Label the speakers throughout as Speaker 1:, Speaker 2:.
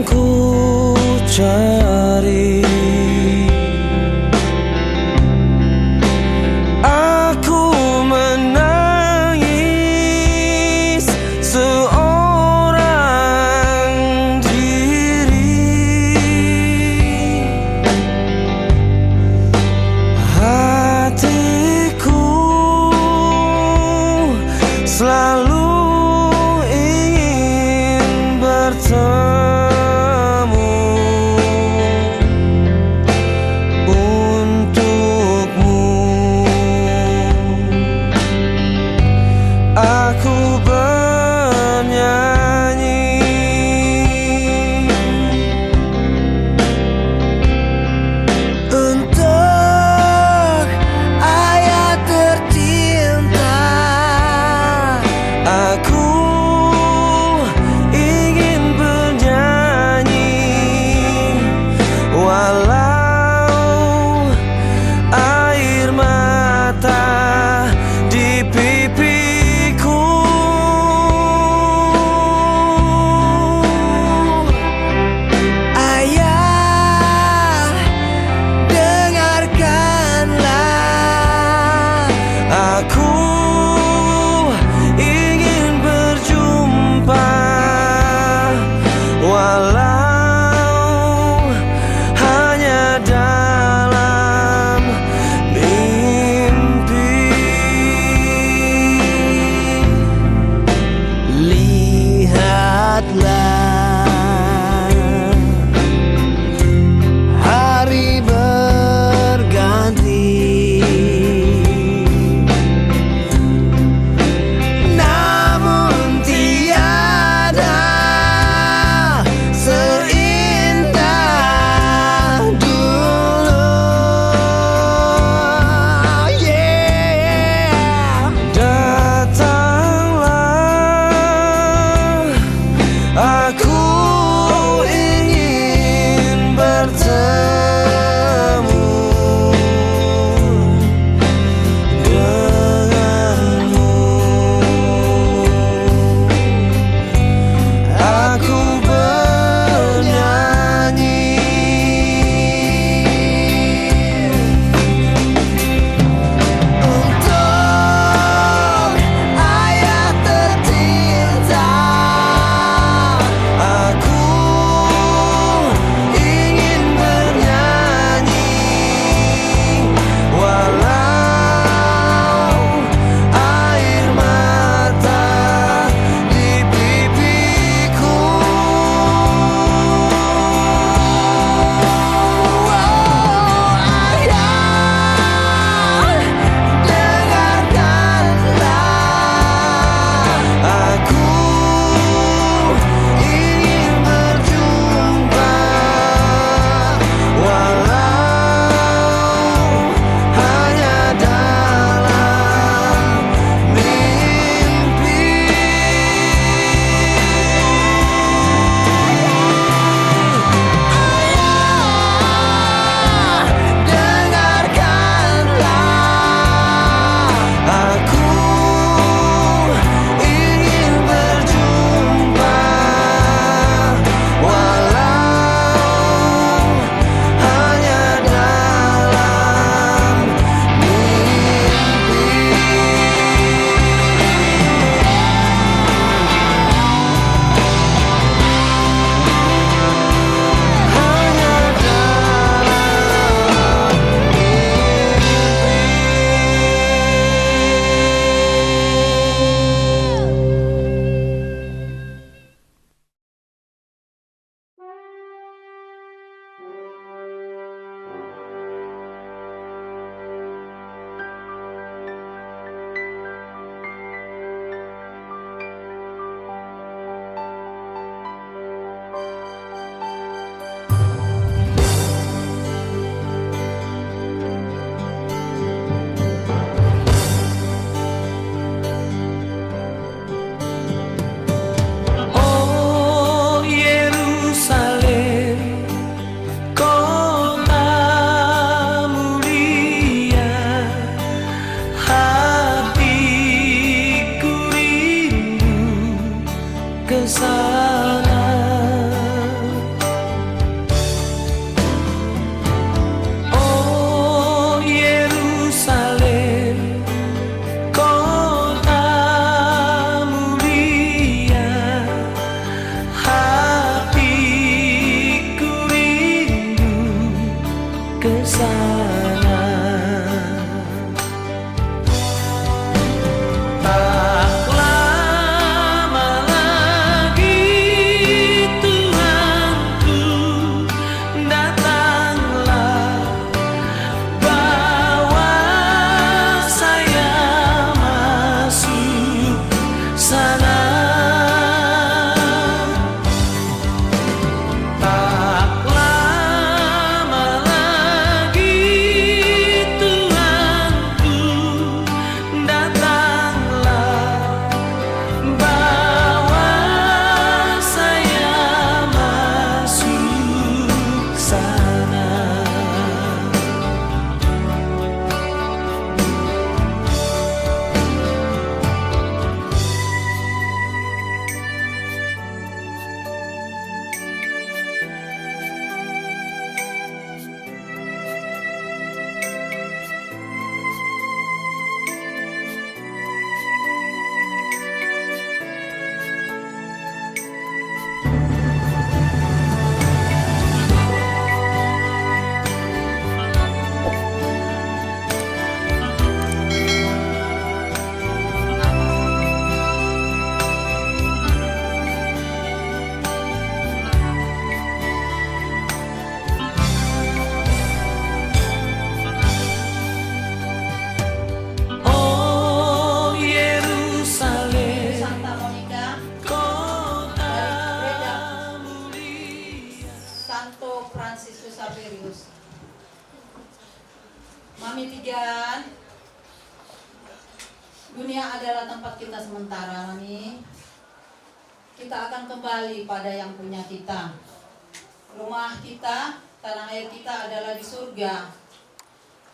Speaker 1: ku cari. Aku menangis seorang diri. Hatiku selalu ingin bertemu.
Speaker 2: Mami Tigan, dunia adalah tempat kita sementara, Mami. Kita akan kembali pada yang punya kita. Rumah kita, tanah air kita adalah di surga.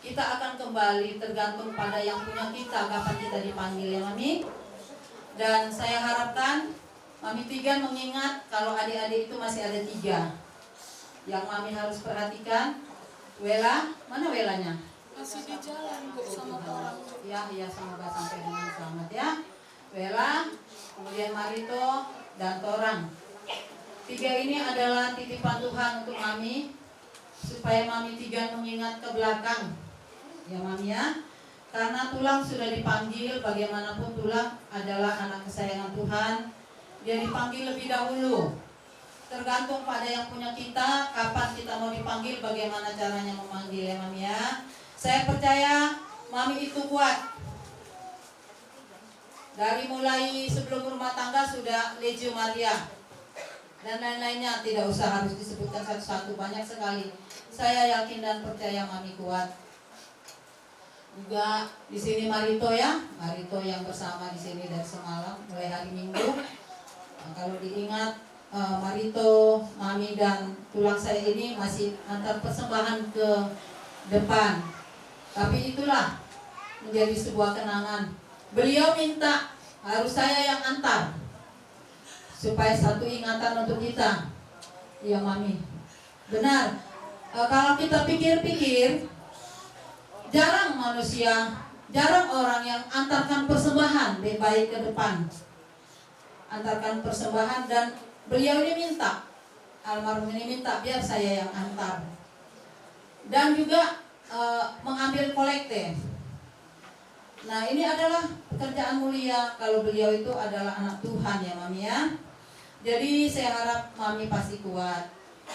Speaker 2: Kita akan kembali tergantung pada yang punya kita, kapan kita dipanggil ya Mami. Dan saya harapkan Mami Tigan mengingat kalau adik-adik itu masih ada 3 yang Mami harus perhatikan. Wela, mana Welanya?
Speaker 3: Masih di jalan Bu sama orang.
Speaker 2: Ya, semoga sampai dengan selamat ya. Wela, kemudian Marito dan Torang. 3 ini adalah titipan Tuhan untuk Mami, supaya Mami Tigan mengingat ke belakang ya Mami ya. Karena tulang sudah dipanggil, bagaimanapun tulang adalah anak kesayangan Tuhan. Dia dipanggil lebih dahulu. Tergantung pada yang punya kita, kapan kita mau dipanggil, bagaimana caranya memanggil ya Mami ya. Saya percaya Mami itu kuat. Dari mulai sebelum rumah tangga sudah Legio Maria dan lain-lainnya, tidak usah harus disebutkan satu-satu, banyak sekali. Saya yakin dan percaya Mami kuat. Juga di sini Marito ya, Marito yang bersama di sini dari semalam mulai hari Minggu. Nah, kalau diingat Marito, Mami dan tulang saya ini masih antar persembahan ke depan. Tapi itulah menjadi sebuah kenangan. Beliau minta harus saya yang antar, supaya satu ingatan untuk kita. Iya Mami, benar. Kalau kita pikir-pikir, jarang manusia, jarang orang yang antarkan persembahan baik ke depan. Antarkan persembahan, dan beliau ini minta, almarhum ini minta biar saya yang antar. Dan juga mengambil kolekte. Nah ini adalah pekerjaan mulia kalau beliau itu adalah anak Tuhan ya Mami ya. Jadi saya harap Mami pasti kuat.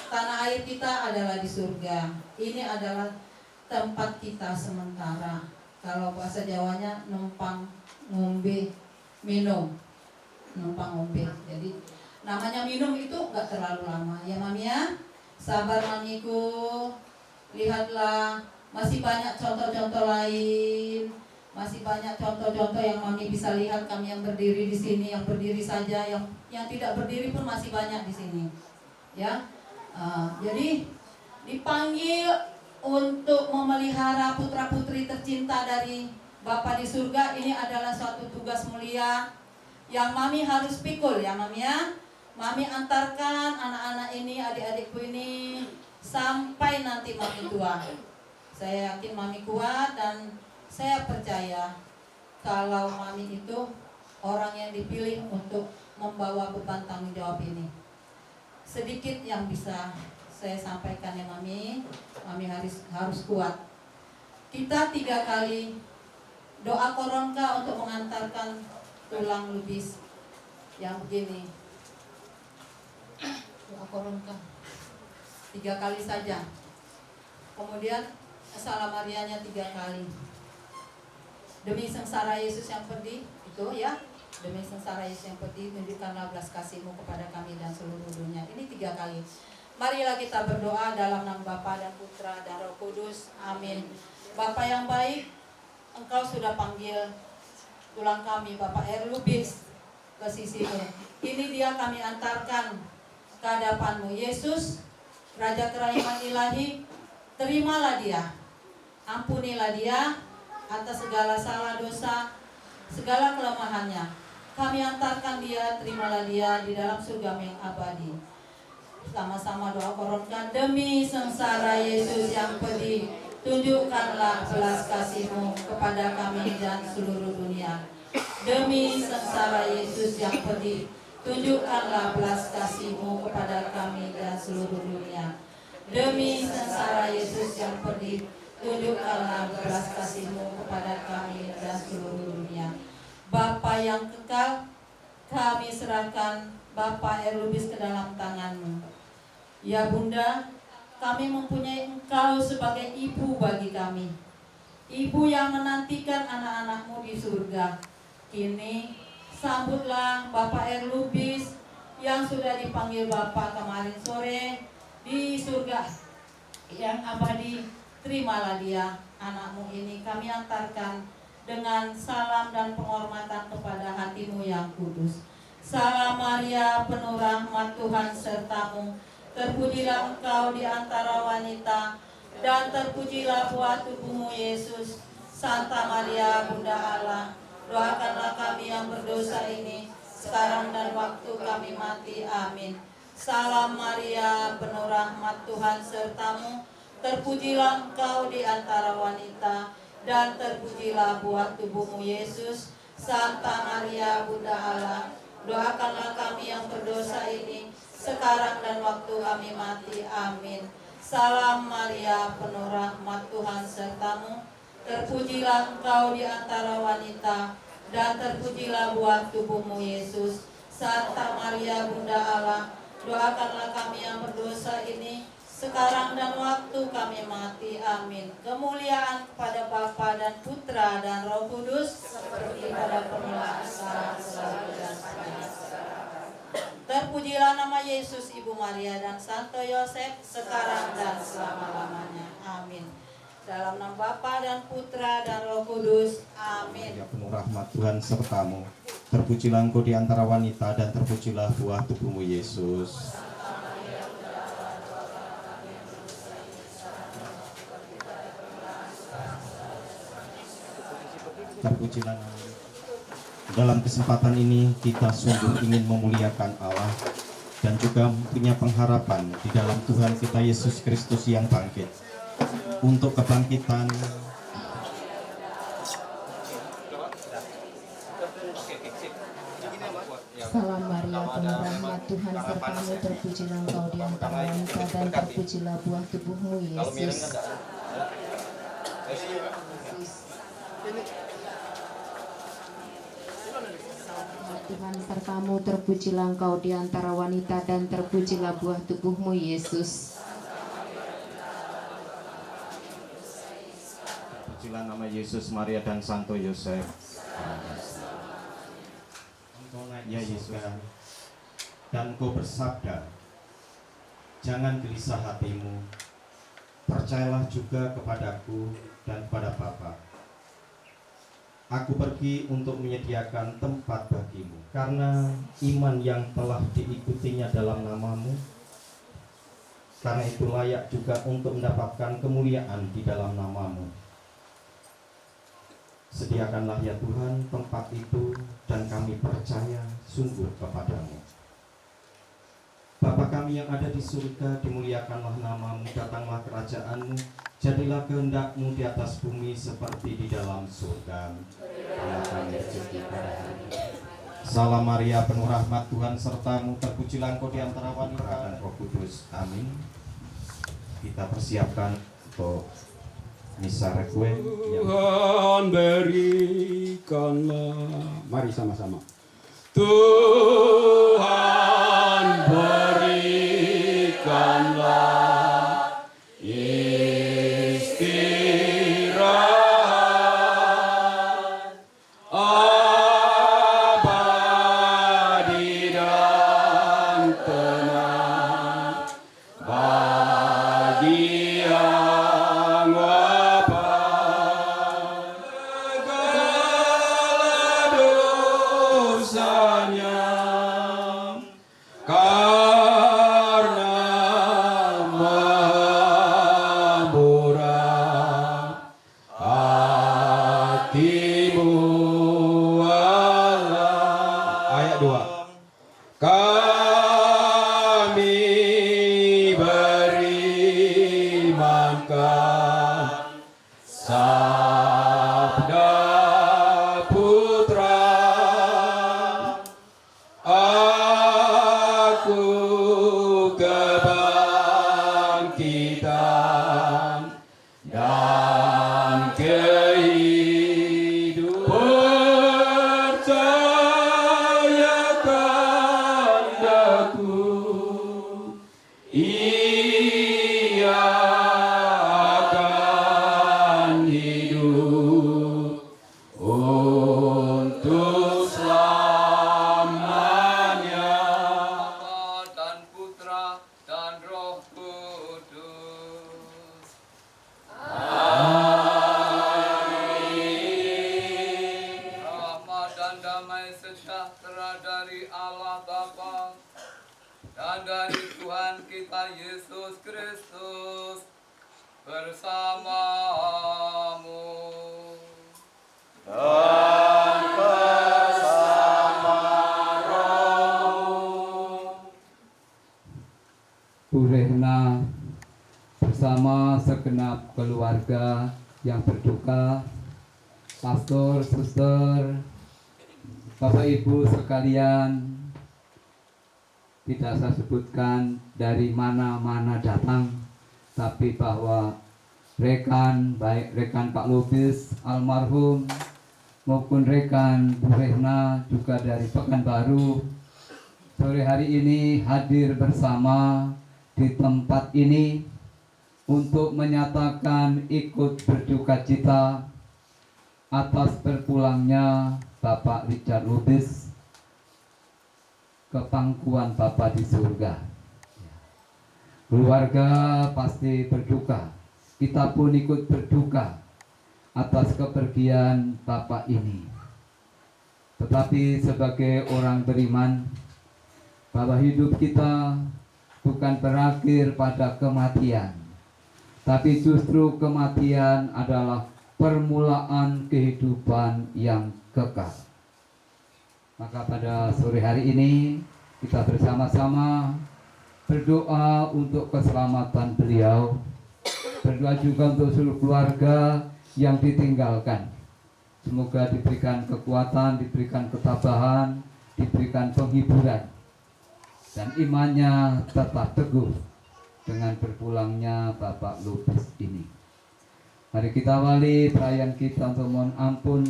Speaker 2: Tanah air kita adalah di surga. Ini adalah tempat kita sementara. Kalau bahasa Jawanya numpang ngombe minum. Numpang ngombe. Jadi namanya minum itu gak terlalu lama ya Mami ya. Sabar Mamiku. Lihatlah masih banyak contoh-contoh lain. Masih banyak contoh-contoh yang Mami bisa lihat. Kami yang berdiri di sini, yang berdiri saja, yang tidak berdiri pun masih banyak di sini. Ya, jadi dipanggil untuk memelihara putra-putri tercinta dari Bapa di surga. Ini adalah suatu tugas mulia yang Mami harus pikul ya Mami ya. Mami antarkan anak-anak ini, adik-adikku ini sampai nanti Mami tua. Saya yakin Mami kuat, dan saya percaya kalau Mami itu orang yang dipilih untuk membawa beban tanggung jawab ini. Sedikit yang bisa saya sampaikan ya Mami. Mami harus kuat. Kita 3 kali doa koronka untuk mengantarkan tulang lubis yang begini. Doa koronka 3 kali saja. Kemudian Salam Marianya 3 kali. Demi sengsara Yesus yang pedih, itu ya. Demi sengsara Yesus yang pedih, tunjukkanlah belas kasih-Mu kepada kami dan seluruh dunia. Ini 3 kali. Marilah kita berdoa dalam nama Bapa dan Putra dan Roh Kudus. Amin. Bapa yang baik, Engkau sudah panggil tulang kami, Bapak Erlubis, ke sisi-Mu. Ini dia kami antarkan ke hadapan-Mu. Yesus, Raja Kerahiman Ilahi, terimalah dia. Ampunilah dia atas segala salah dosa, segala kelemahannya. Kami antarkan dia, terimalah dia di dalam surga yang abadi. Sama-sama doa koronkan. Demi sengsara Yesus yang pedih, tunjukkanlah belas kasih-Mu kepada kami dan seluruh dunia. Demi sengsara Yesus yang pedih, tunjukkanlah belas kasih-Mu kepada kami dan seluruh dunia. Demi sengsara Yesus yang pedih, tunjukkanlah belas kasih-Mu kepada kami dan seluruh dunia. Bapa yang kekal, kami serahkan Bapa Erlubis ke dalam tangan-Mu. Ya Bunda, kami mempunyai Engkau sebagai ibu bagi kami. Ibu yang menantikan anak-anak-Mu di surga. Kini sambutlah Bapa Erlubis yang sudah dipanggil Bapa kemarin sore di surga yang abadi. terimalah dia, anakmu ini kami antarkan dengan salam dan penghormatan kepada hatimu yang kudus. Salam Maria, penuh rahmat, Tuhan sertamu. Terpujilah engkau di antara wanita, dan terpujilah buah tubuhmu Yesus. Santa Maria, Bunda Allah, doakanlah kami yang berdosa ini, sekarang dan waktu kami mati. Amin. Salam Maria, penuh rahmat, Tuhan sertamu. Terpujilah engkau di antara wanita, dan terpujilah buah tubuhmu Yesus. Santa Maria, Bunda Allah, doakanlah kami yang berdosa ini, sekarang dan waktu kami mati. Amin. Salam Maria, penuh rahmat, Tuhan sertamu. Terpujilah engkau di antara wanita, dan terpujilah buah tubuhmu Yesus. Santa Maria, Bunda Allah, doakanlah kami yang berdosa ini, sekarang dan waktu kami mati. Amin. Kemuliaan kepada Bapa dan Putra dan Roh Kudus, seperti pada permulaan, sekarang, selalu, dan sekarang. Terpujilah nama Yesus, Ibu Maria, dan Santo Yosef, sekarang dan selama-lamanya. Amin. Dalam nama Bapa dan Putra dan Roh Kudus. Amin.
Speaker 4: Ya, penuh rahmat Tuhan sertamu. Terpujilah engkau di antara wanita, dan terpujilah buah tubuhmu Yesus. Terpujilah namamu. Dalam kesempatan ini kita sungguh ingin memuliakan Allah dan juga punya pengharapan di dalam Tuhan kita Yesus Kristus yang bangkit. Untuk kebangkitan
Speaker 5: Salam Maria, penuh rahmat, Tuhan sertamu. Terpujilah engkau di antara wanita, dan terpujilah buah tubuhmu Yesus. Tuhan sertamu, terpujilah engkau di antara wanita, dan terpujilah buah tubuhmu Yesus.
Speaker 4: terpujilah nama Yesus, Maria, dan Santo Yosef. Engkau naik ya Yesus, dan engkau bersabda, jangan gelisah hatimu, percayalah juga kepadaku dan kepada Bapa. Aku pergi untuk menyediakan tempat bagimu, karena iman yang telah diikutinya dalam namamu, karena itu layak juga untuk mendapatkan kemuliaan di dalam namamu. Sediakanlah ya Tuhan tempat itu, dan kami percaya sungguh kepadamu. Bapa kami yang ada di surga, dimuliakanlah namamu, datanglah kerajaanmu, jadilah kehendak-mu di atas bumi seperti di dalam surga. Berilah kami rezeki pada hari ini. Salam Maria, penuh rahmat, Tuhan sertamu, terpujilah engkau di antara wanita, dan Roh Kudus. Amin. Kita persiapkan untuk misa requiem yang
Speaker 6: Tuhan berikanlah. Mari sama-sama. Tuhan berikanlah istirahat abadi dan tenang bagi yang wafat, segala dosanya karena Maha Murah hatimu Allah. Ayat 2. Kami berimankan sabda Putra, aku kebangkitan dan kehidupan, percayakan aku, ia akan hidup untuk selamanya.
Speaker 7: Bapa dan Putra dan Roh Kudus. Tuhan kita Yesus Kristus bersamamu.
Speaker 6: Dan bersama
Speaker 8: Bu Rehna bersama segenap keluarga yang berduka, pastor, suster, Bapak Ibu sekalian, tidak saya sebutkan dari mana-mana datang, tapi bahwa rekan, baik rekan Pak Lubis almarhum maupun rekan Bu Rehna juga dari Pekanbaru, sore hari ini hadir bersama di tempat ini untuk menyatakan ikut berduka cita atas berpulangnya Bapak Richard Lubis ke pangkuan Bapa di surga. Keluarga pasti berduka, kita pun ikut berduka atas kepergian Bapak ini. Tetapi sebagai orang beriman, bahwa hidup kita bukan berakhir pada kematian, tapi justru kematian adalah permulaan kehidupan yang kekal. Maka pada sore hari ini kita bersama-sama berdoa untuk keselamatan beliau, berdoa juga untuk seluruh keluarga yang ditinggalkan. Semoga diberikan kekuatan, diberikan ketabahan, diberikan penghiburan, dan imannya tetap teguh dengan berpulangnya Bapak Lubis ini. Mari kita awali perayaan kita untuk mohon ampun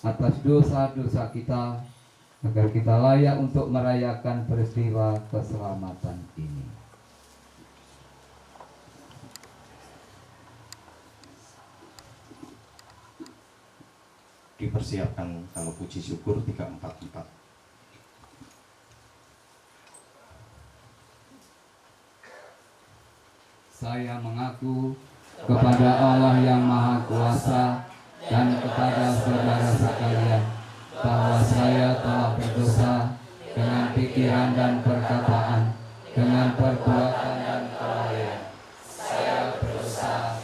Speaker 8: atas dosa-dosa kita, agar kita layak untuk merayakan peristiwa keselamatan ini.
Speaker 4: Dipersiapkan kalau puji syukur 344.
Speaker 8: Saya mengaku kepada Allah yang Maha Kuasa dan kepada saudara sekalian bahwa saya telah berdosa dengan pikiran dan perkataan, dengan perbuatan dan kelalaian. Saya berdosa,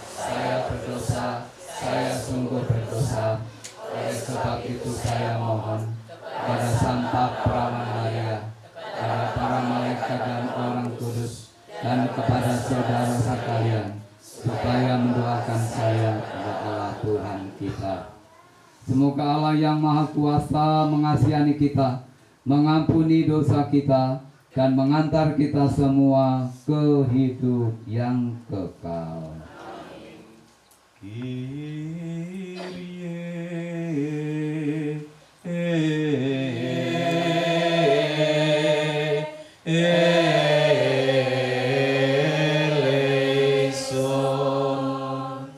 Speaker 8: saya sungguh berdosa. Oleh sebab itu saya mohon kepada Santa Pramanaya, kepada para malaikat dan orang kudus, dan kepada saudara sekalian, supaya mendoakan saya kepada Allah Tuhan kita. Semoga Allah yang Maha Kuasa mengasihi kita, mengampuni dosa kita, dan mengantar kita semua ke hidup yang kekal.
Speaker 1: eleison,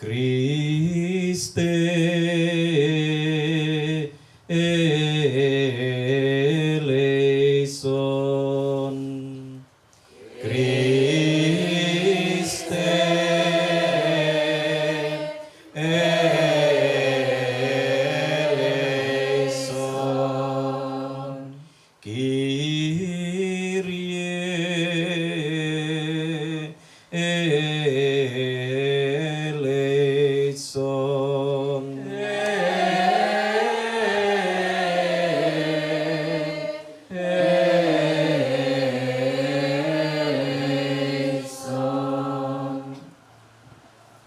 Speaker 1: Christe eleison, Christe eleison, Kyrie eleison.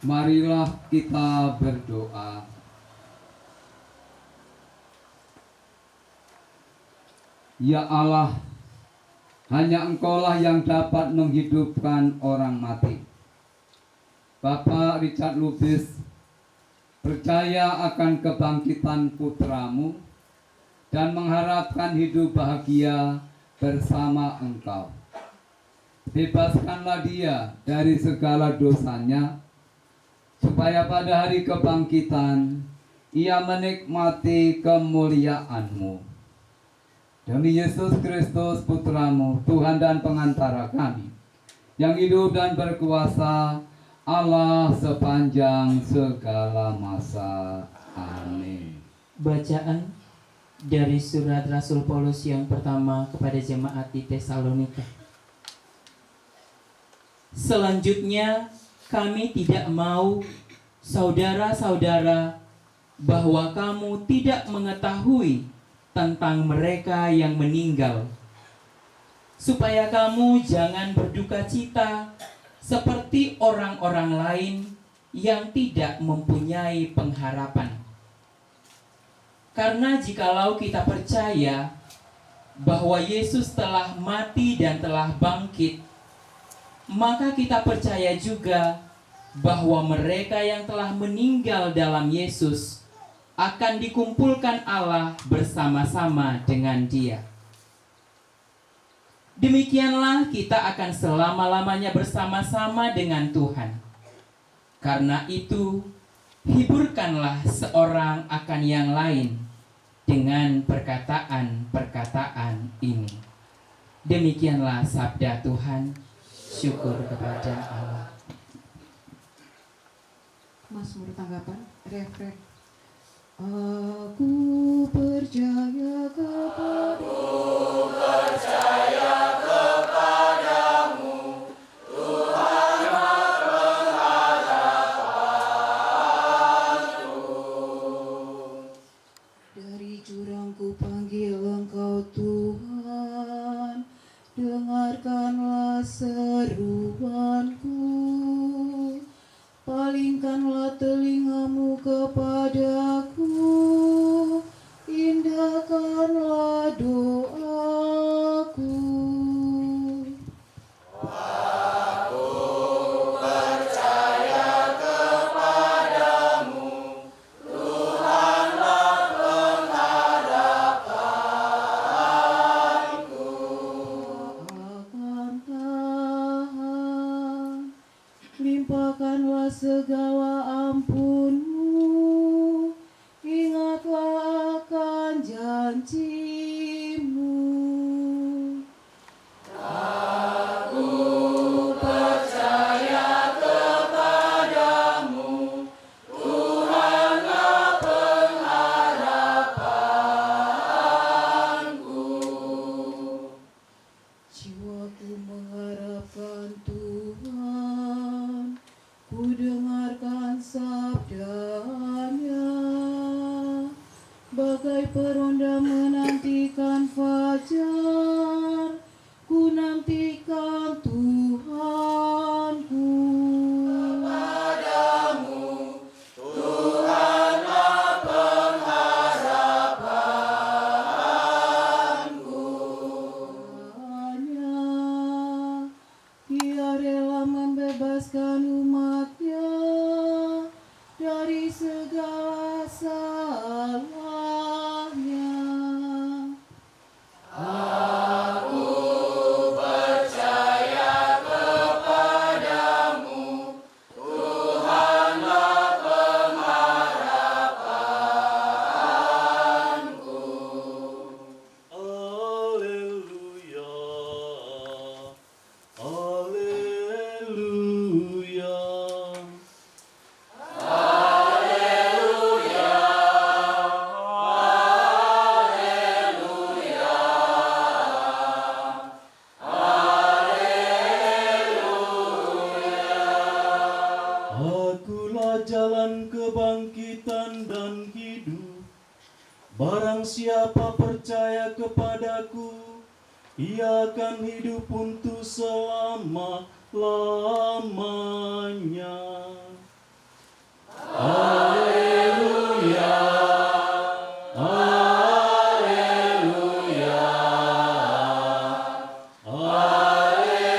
Speaker 8: Marilah kita berdoa. Ya Allah, hanya Engkaulah yang dapat menghidupkan orang mati. Bapak Richard Lubis percaya akan kebangkitan putramu dan mengharapkan hidup bahagia bersama Engkau. Bebaskanlah dia dari segala dosanya, supaya pada hari kebangkitan ia menikmati kemuliaan-Mu. Demi Yesus Kristus Putramu, Tuhan dan pengantara kami, yang hidup dan berkuasa, Allah sepanjang segala masa. Amin.
Speaker 9: Bacaan dari surat Rasul Paulus yang pertama kepada jemaat di Tesalonika. Selanjutnya, kami tidak mau, saudara-saudara, bahwa kamu tidak mengetahui tentang mereka yang meninggal, supaya kamu jangan berduka cita seperti orang-orang lain yang tidak mempunyai pengharapan. Karena jikalau kita percaya bahwa Yesus telah mati dan telah bangkit, maka kita percaya juga bahwa mereka yang telah meninggal dalam Yesus akan dikumpulkan Allah bersama-sama dengan Dia. Demikianlah kita akan selama-lamanya bersama-sama dengan Tuhan. Karena itu, hiburkanlah seorang akan yang lain dengan perkataan-perkataan ini. Demikianlah sabda Tuhan. Syukur kepada Allah.
Speaker 5: Mazmur tanggapan, refren. Aku percaya kepadamu, Tuhan pengharapanku. Dari jurangku panggil Engkau Tuhan, dengarkanlah seruanku. Palingkanlah telingamu kepadaku, indahkanlah doaku. Aku percaya kepadamu, Tuhanlah pengharapanku. Akan tahan, limpahkanlah segala ampunmu, ingatlah akan janjimu. Aku percaya kepadamu, Tuhanlah pengharapanku. Jiwaku mengharapkan Tuhan, ku dengarkan sabdanya, bagai peronda menantikan fajar, ku nantikan Tuhanku. Kepadamu, Tuhanlah pengharapanku. Hanya Dia rela membebaskan umatnya dari segala salahnya. Aku percaya kepadamu, Tuhanlah pengharapanku.
Speaker 1: Haleluya. Haleluya. Akulah jalan kebangkitan dan hidup. Barang siapa percaya kepadaku, ia akan hidup untuk selama-lamanya. Haleluya. Haleluya. Haleluya.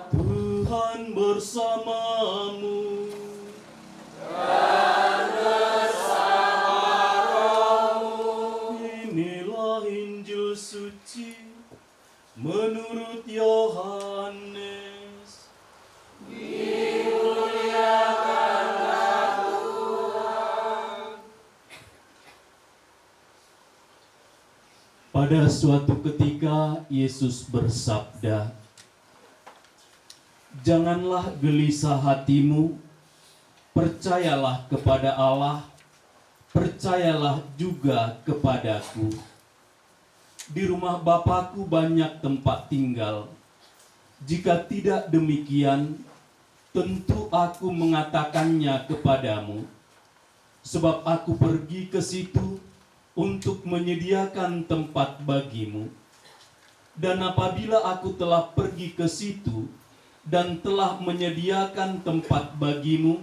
Speaker 1: Tuhan bersamamu. Inilah Injil suci menurut Yohanes. Pada suatu ketika Yesus bersabda, "Janganlah gelisah hatimu, percayalah kepada Allah, percayalah juga kepadaku. di rumah Bapakku banyak tempat tinggal. Jika tidak demikian, tentu aku mengatakannya kepadamu, sebab aku pergi ke situ untuk menyediakan tempat bagimu. Dan apabila aku telah pergi ke situ dan telah menyediakan tempat bagimu,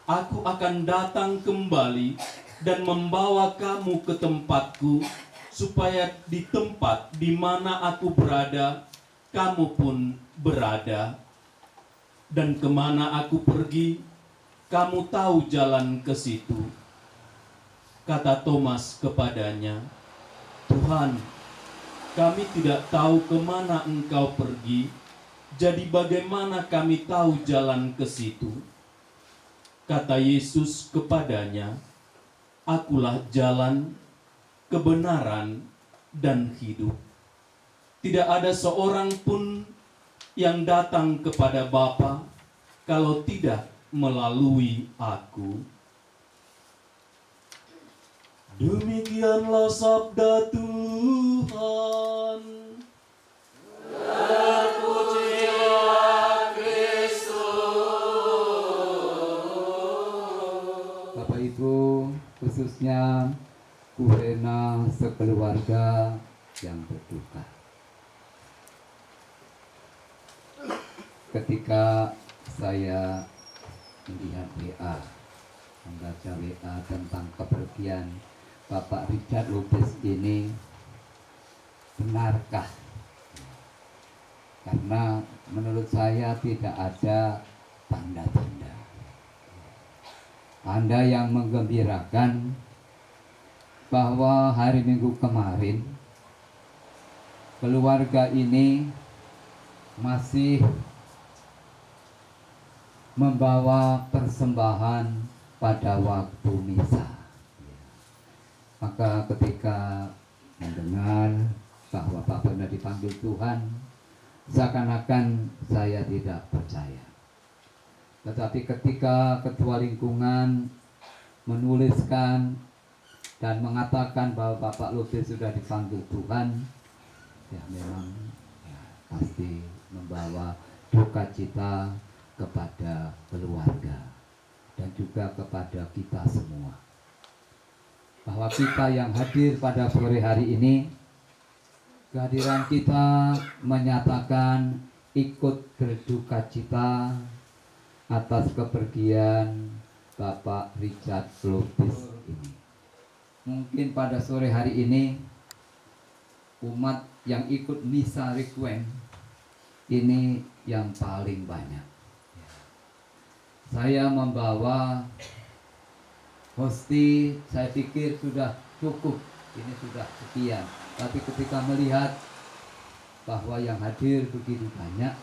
Speaker 1: aku akan datang kembali dan membawa kamu ke tempatku, supaya di tempat di mana aku berada, kamu pun berada. Dan kemana aku pergi, kamu tahu jalan ke situ. Kata Thomas kepadanya, Tuhan, kami tidak tahu kemana engkau pergi, jadi bagaimana kami tahu jalan ke situ? Kata Yesus kepadanya, Akulah jalan, kebenaran, dan hidup. Tidak ada seorang pun yang datang kepada Bapa kalau tidak melalui aku. Demikianlah sabda Tuhan.
Speaker 6: Terpujilah Kristus.
Speaker 8: Bapak Ibu, khususnya Bu Rena sekeluarga yang berduka. Ketika saya melihat WA, membaca WA tentang kepergian Bapak Richard Lopez ini, benarkah? Karena menurut saya tidak ada tanda-tanda. Anda yang menggembirakan bahwa hari Minggu kemarin keluarga ini masih membawa persembahan pada waktu misa. Maka ketika mendengar bahwa Pak Benar dipanggil Tuhan, seakan-akan saya tidak percaya. Tetapi ketika ketua lingkungan menuliskan dan mengatakan bahwa Bapak Lopez sudah dipanggil Tuhan, ya memang ya, pasti membawa duka cita kepada keluarga dan juga kepada kita semua. Bahwa kita yang hadir pada sore hari ini, kehadiran kita menyatakan ikut berduka cita atas kepergian Bapak Richard Lopez ini. Mungkin pada sore hari ini umat yang ikut misa requiem ini yang paling banyak. Saya membawa hosti, saya pikir sudah cukup, ini sudah sekian. Tapi ketika melihat bahwa yang hadir begitu banyak,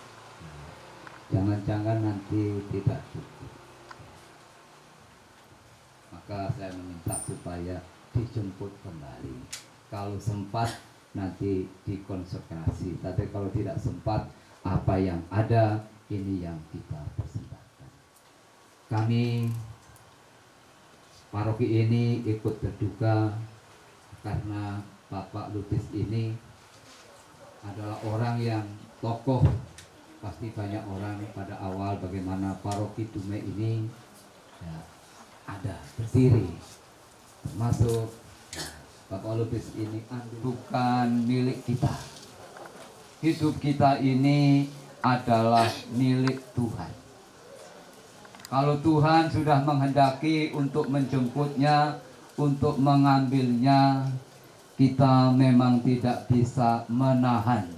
Speaker 8: jangan-jangan nanti tidak cukup. Maka saya meminta supaya dijemput kembali. Kalau sempat nanti dikonsekrasi, tapi kalau tidak sempat, apa yang ada ini yang kita persembahkan. Kami paroki ini ikut berduka karena Bapak Lopez ini adalah orang yang tokoh. Pasti banyak orang pada awal bagaimana paroki Dumai ini ya, ada berdiri, termasuk Bapak Lopez ini bukan milik kita. Hidup kita ini adalah milik Tuhan. Kalau Tuhan sudah menghendaki untuk menjemputnya, untuk mengambilnya, kita memang tidak bisa menahan.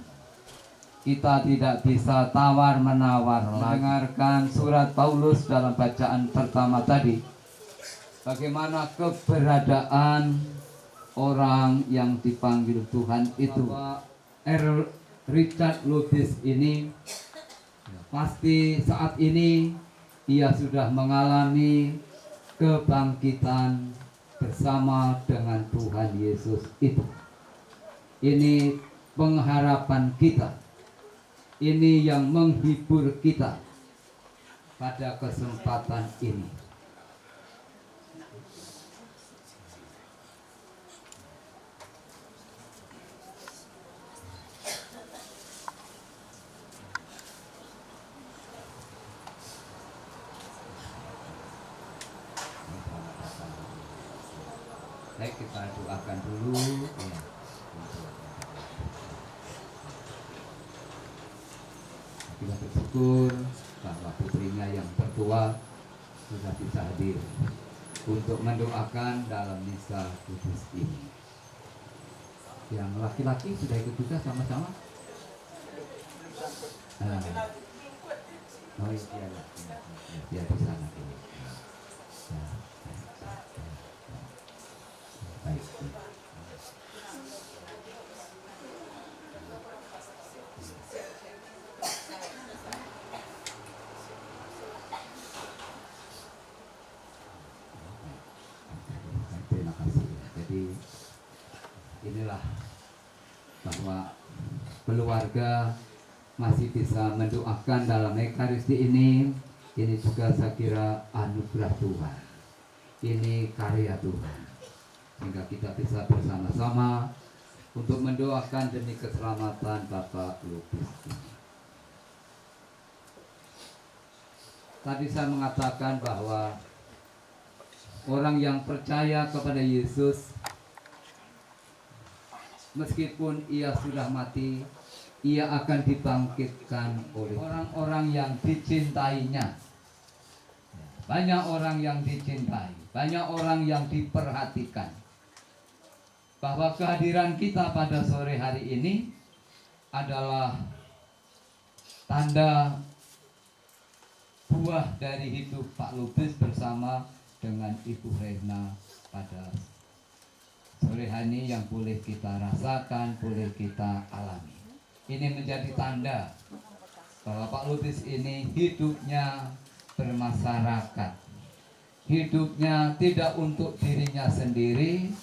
Speaker 8: Kita tidak bisa tawar-menawar. Mendengarkan surat Paulus dalam bacaan pertama tadi, bagaimana keberadaan orang yang dipanggil Tuhan itu. Richard Lopez ini pasti saat ini ia sudah mengalami kebangkitan bersama dengan Tuhan Yesus itu. Ini pengharapan kita. Ini yang menghibur kita pada kesempatan ini. Baik, kita doakan dulu. Ya. Kita bersyukur bahwa putrinya yang tertua sudah bisa hadir untuk mendoakan dalam misa kudus ini. Yang laki-laki sudah ikut juga sama-sama. Oh iya, dia di sana dulu. Ya. Baik. Terima kasih. Jadi inilah bahwa keluarga masih bisa mendoakan dalam Ekaristi ini juga saya kira anugerah Tuhan. Ini karya Tuhan. Sehingga kita bisa bersama-sama untuk mendoakan demi keselamatan Bapak Lupis ini. Tadi saya mengatakan bahwa orang yang percaya kepada Yesus, meskipun ia sudah mati, ia akan dibangkitkan oleh orang-orang yang dicintainya. Banyak orang yang dicintai, banyak orang yang diperhatikan. Bahwa kehadiran kita pada sore hari ini adalah tanda buah dari hidup Pak Lubis bersama dengan Ibu Rehna pada sore hari ini yang boleh kita rasakan, boleh kita alami. Ini menjadi tanda bahwa Pak Lubis ini hidupnya bermasyarakat. Hidupnya tidak untuk dirinya sendiri,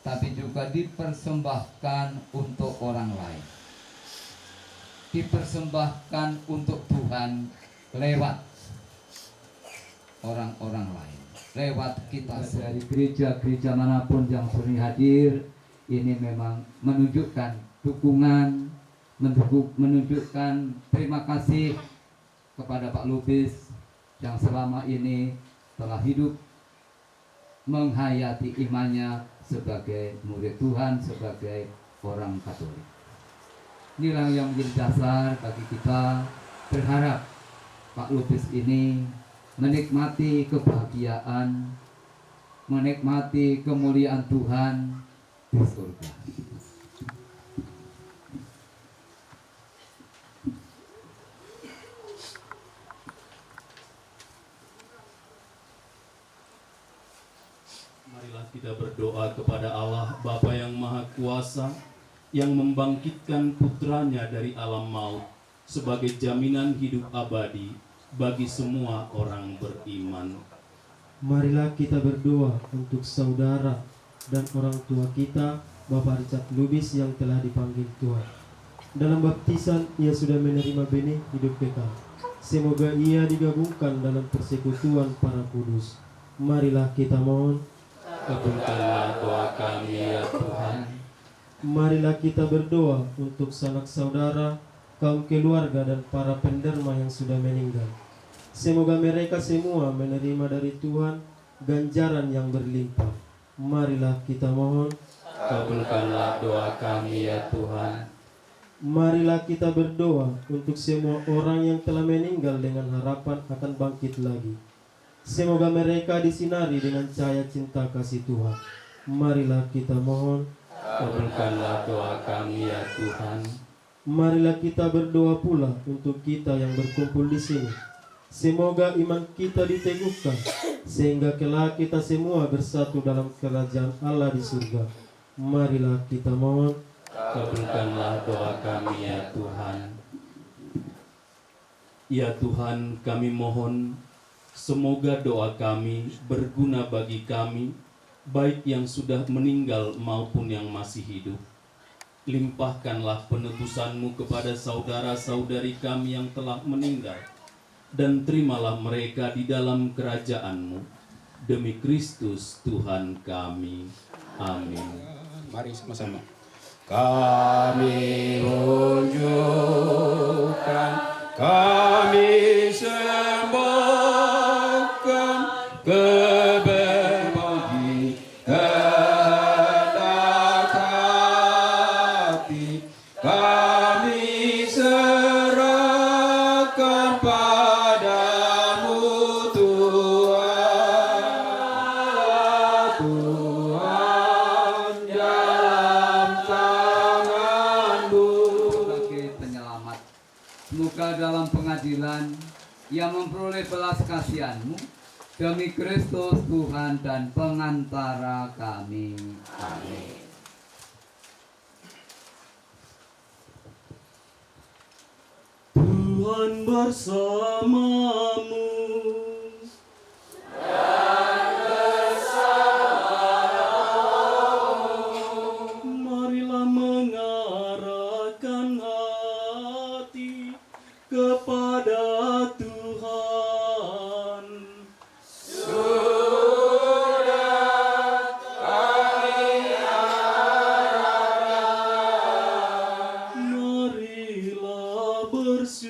Speaker 8: tapi juga dipersembahkan untuk orang lain. Dipersembahkan untuk Tuhan lewat orang-orang lain. Lewat kita dari gereja-gereja manapun yang sering hadir, ini memang menunjukkan dukungan, menunjukkan terima kasih kepada Pak Lubis yang selama ini telah hidup menghayati imannya sebagai murid Tuhan, sebagai orang Katolik. Inilah yang menjadi dasar bagi kita berharap Pak Lubis ini menikmati kebahagiaan, menikmati kemuliaan Tuhan di surga.
Speaker 1: Marilah kita berdoa kepada Allah Bapa yang Maha Kuasa, yang membangkitkan putranya dari alam maut sebagai jaminan hidup abadi bagi semua orang beriman.
Speaker 10: Marilah kita berdoa untuk saudara dan orang tua kita, Bapak Richard Lubis yang telah dipanggil Tuhan. Dalam baptisan ia sudah menerima benih hidup kekal. Semoga ia digabungkan dalam persekutuan para kudus. Marilah kita mohon.
Speaker 1: Kabulkanlah doa kami ya Tuhan.
Speaker 10: Marilah kita berdoa untuk sanak saudara, kaum keluarga dan para penderma yang sudah meninggal. Semoga mereka semua menerima dari Tuhan ganjaran yang berlimpah. Marilah kita mohon.
Speaker 1: Kabulkanlah doa kami ya Tuhan.
Speaker 10: Marilah kita berdoa untuk semua orang yang telah meninggal dengan harapan akan bangkit lagi. Semoga mereka disinari dengan cahaya cinta kasih Tuhan. Marilah kita mohon.
Speaker 1: Kabulkanlah doa kami ya Tuhan.
Speaker 10: Marilah kita berdoa pula untuk kita yang berkumpul di sini. Semoga iman kita diteguhkan, sehingga kelak kita semua bersatu dalam kerajaan Allah di surga. Marilah kita mohon.
Speaker 1: Kabulkanlah doa kami ya Tuhan. Ya Tuhan, kami mohon, semoga doa kami berguna bagi kami, baik yang sudah meninggal maupun yang masih hidup. Limpahkanlah penebusan-Mu kepada saudara-saudari kami yang telah meninggal, dan terimalah mereka di dalam kerajaan-Mu. Demi Kristus Tuhan kami. Amin.
Speaker 6: Mari sama-sama. Kami unjukkan, kami sembahkan kebahagiaan
Speaker 8: Semoga dalam pengadilan ia memperoleh belas kasihan-Mu demi Kristus Tuhan dan pengantara kami. Amin.
Speaker 1: Tuhan bersamamu. Marilah mengarahkan hati kepada Tuhan. Marilah bersyukur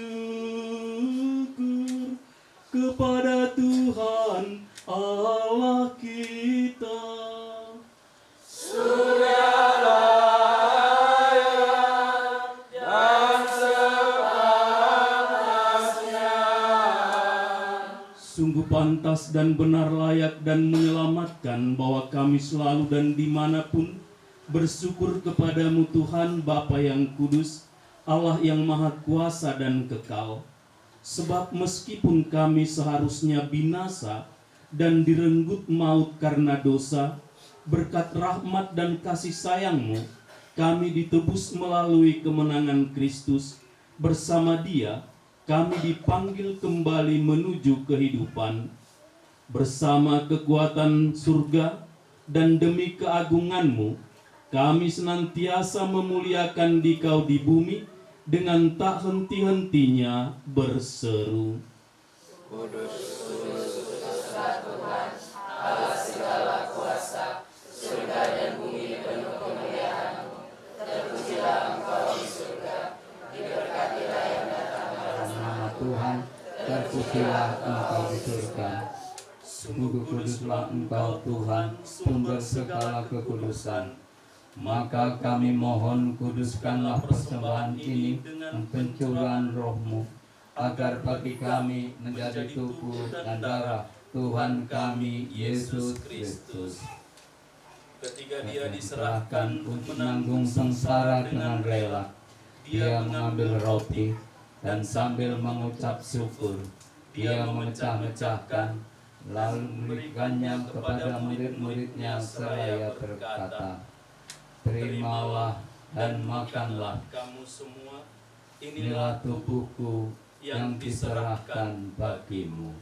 Speaker 1: kepada Tuhan Allah kita. Sungguh pantas dan benar, layak dan menyelamatkan bahwa kami selalu dan dimanapun bersyukur kepadamu Tuhan Bapa yang kudus, Allah yang maha kuasa dan kekal. Sebab meskipun kami seharusnya binasa dan direnggut maut karena dosa, berkat rahmat dan kasih sayang-Mu, kami ditebus melalui kemenangan Kristus. Bersama Dia, kami dipanggil kembali menuju kehidupan. Bersama kekuatan surga dan demi keagungan-Mu, kami senantiasa memuliakan Dikau di bumi dengan tak henti-hentinya berseru.
Speaker 8: Tuhan, terpujilah Engkau di surga. Sungguh kuduslah Engkau Tuhan, sumber segala kekudusan. Maka kami mohon, kuduskanlah persembahan ini dengan pencurahan Roh-Mu, agar bagi kami menjadi tubuh dan darah Tuhan kami Yesus Kristus.
Speaker 1: Ketika Dia diserahkan
Speaker 8: untuk menanggung sengsara dengan rela, Dia mengambil roti dan sambil mengucap syukur, Dia memecah-mecahkan, lalu memberikannya kepada murid-muridnya seraya berkata, "Terimalah dan makanlah,
Speaker 1: kamu semua,
Speaker 8: inilah tubuhku yang diserahkan bagimu."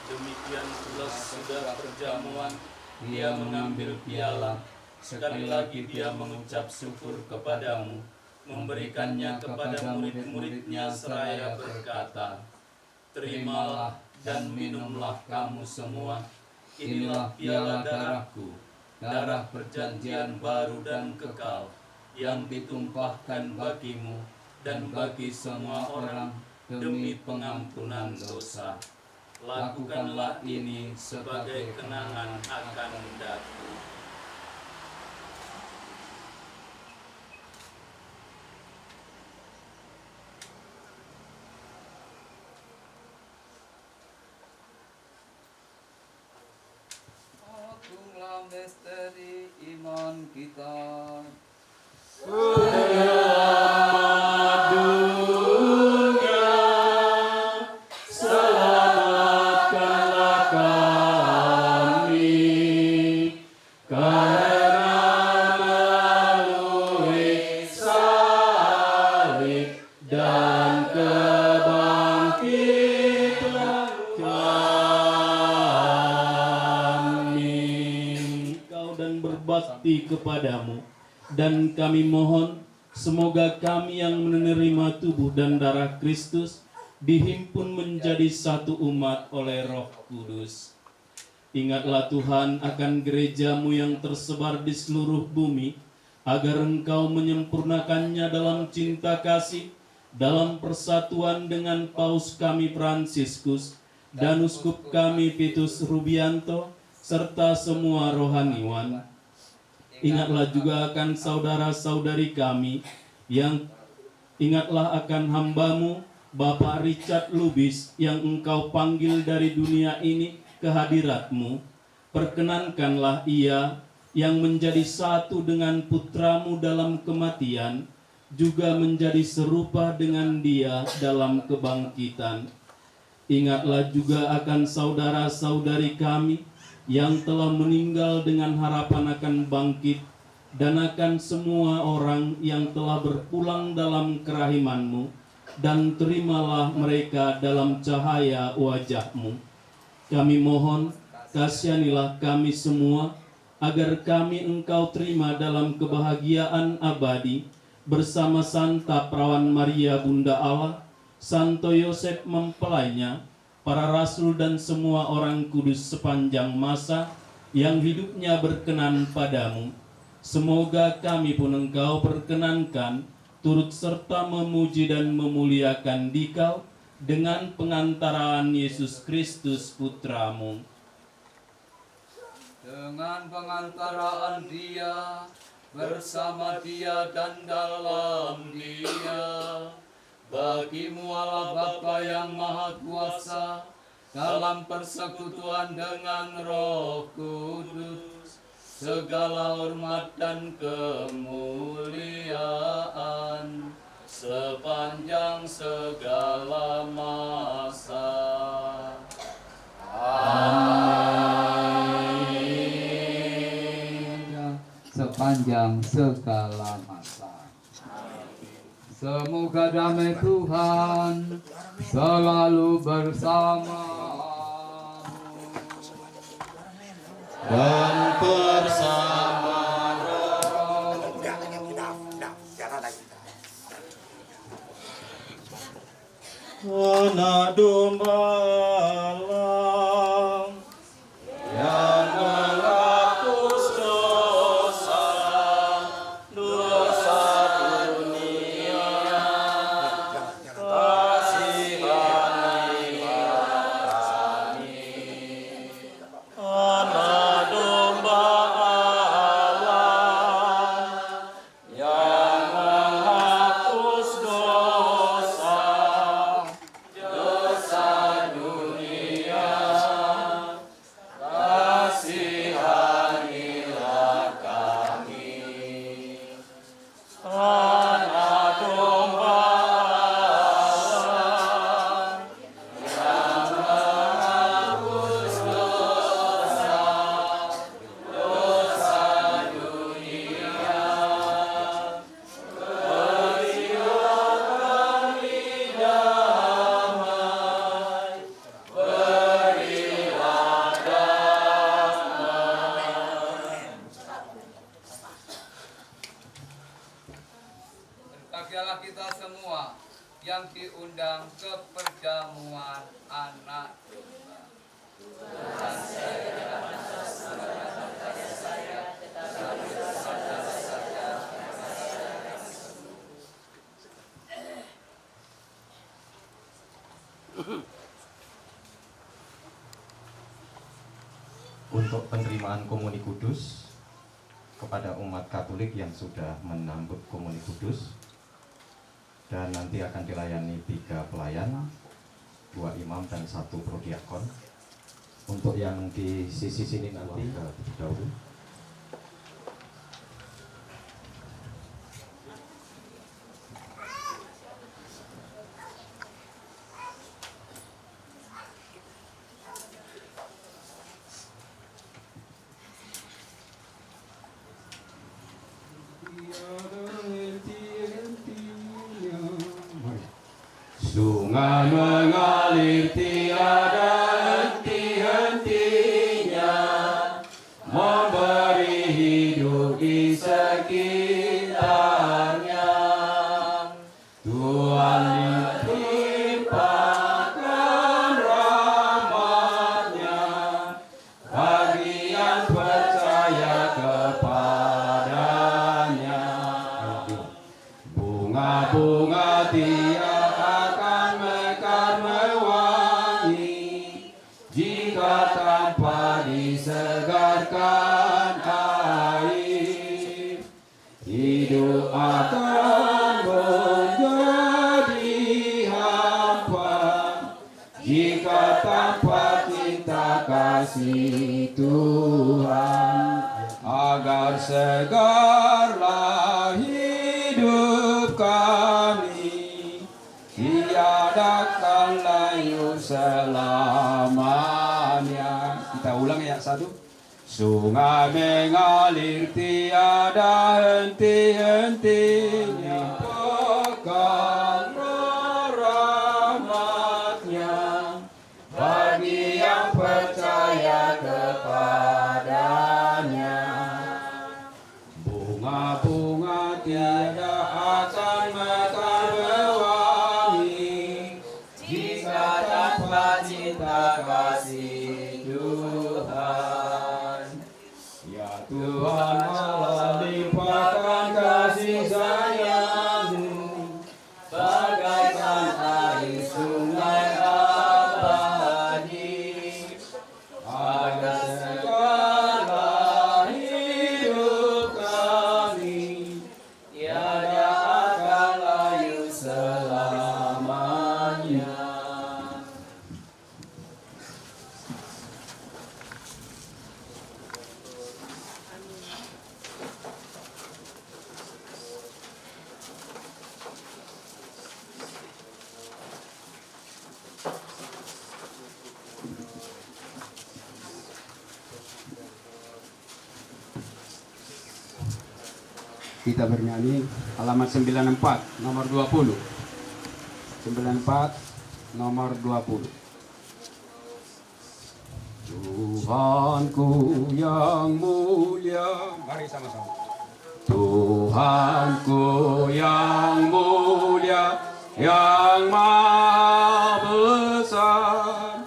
Speaker 1: Demikian pula sudah perjamuan,
Speaker 8: Dia mengambil piala, sekali lagi Dia mengucap syukur kepadamu, memberikannya kepada murid-muridnya seraya berkata, "Terimalah dan minumlah kamu semua, inilah piala darahku, darah perjanjian baru dan kekal, yang ditumpahkan bagimu dan bagi semua orang demi pengampunan dosa. Lakukanlah ini sebagai kenangan akan daku." Agunglah misteri iman kita.
Speaker 1: Kepadamu, dan kami mohon semoga kami yang menerima tubuh dan darah Kristus dihimpun menjadi satu umat oleh Roh Kudus. Ingatlah Tuhan akan gereja-Mu yang tersebar di seluruh bumi, agar Engkau menyempurnakannya dalam cinta kasih, dalam persatuan dengan Paus kami Fransiskus dan Uskup kami Pitus Rubianto, serta semua rohaniwan. Ingatlah juga akan saudara-saudari kami yang ingatlah akan hambamu Bapak Richard Lubis yang engkau panggil dari dunia ini ke hadiratmu. Perkenankanlah ia yang menjadi satu dengan putramu dalam kematian, juga menjadi serupa dengan dia dalam kebangkitan. Ingatlah juga akan saudara-saudari kami yang telah meninggal dengan harapan akan bangkit, dan akan semua orang yang telah berpulang dalam kerahiman-Mu, dan terimalah mereka dalam cahaya wajah-Mu. Kami mohon, kasihanilah kami semua, agar kami Engkau terima dalam kebahagiaan abadi, bersama Santa Perawan Maria Bunda Allah, Santo Yosef mempelainya, para rasul dan semua orang kudus sepanjang masa yang hidupnya berkenan padamu. Semoga kami pun Engkau perkenankan turut serta memuji dan memuliakan Dikau dengan pengantaraan Yesus Kristus Putramu.
Speaker 7: Dengan pengantaraan Dia, bersama Dia dan dalam Dia, bagimu Allah Bapa yang Maha Kuasa, dalam persekutuan dengan Roh Kudus, segala hormat dan kemuliaan sepanjang segala masa.
Speaker 8: Amin. Sepanjang segala masa. Semoga damai Tuhan selalu bersamamu
Speaker 4: Dan bersama Anak domba Allah yang menghapus dosa dunia, kasihanilah kami. Anak domba Allah yang menghapus dosa dunia, kasihanilah kami. Anak domba Allah yang menghapus dosa dunia, berilah kami damai, berilah damai.
Speaker 7: Berbahagialah kita semua yang diundang ke perjamuan anak domba.
Speaker 4: Untuk penerimaan komuni kudus kepada umat Katolik yang sudah menambut komuni kudus, dan nanti akan dilayani 3 pelayan, 2 imam dan 1 prodiakon. Untuk yang di sisi sini nanti terlebih dahulu. Sungai mengalir tiada henti-hentinya, memberi hidup di sekitarnya. Tuhan limpahkan rahmat-Nya bagi yang percaya kepadanya. Bunga-bunga Dia akan mekar mewangi jika tanpa disegarkan air. Hidup akan
Speaker 8: kasih Tuhan, agar segarlah hidup kami, tiadakan layu selamanya. Kita ulang ya, 1. Sungai mengalir tiada henti-hentinya, pekan rahmatnya bagi yang percaya kepadanya. Bunga-bunga tiada akan mekar berwangi jika tanpa cinta kasih Tuhan. Ya Tuhan Allah, limpahkan kasih sayang-Mu bagaikan air sungai abadi, agar segala hidup kami tiada akan layu selamanya. Kita bernyanyi halaman 94 nomor 20. 94 nomor 20. Tuhanku yang mulia, mari sama-sama. Tuhanku yang mulia, yang maha besar,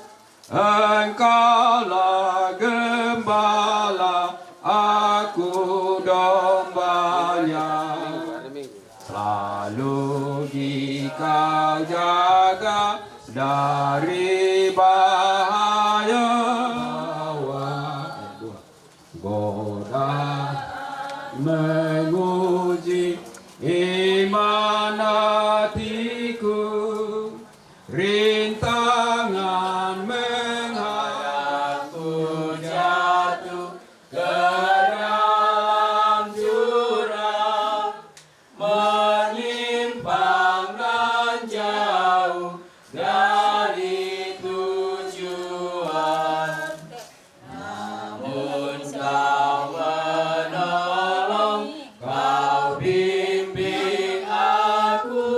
Speaker 8: Engkaulah gembala, aku dombanya. Selalu Dikau jaga dari bahaya, goda menguji iman hatiku, rintangan menghadapku jatuh ke dalam jurang, menyimpang dan jauh dari tujuan. Namun Kau menolong, Kau bimbing aku,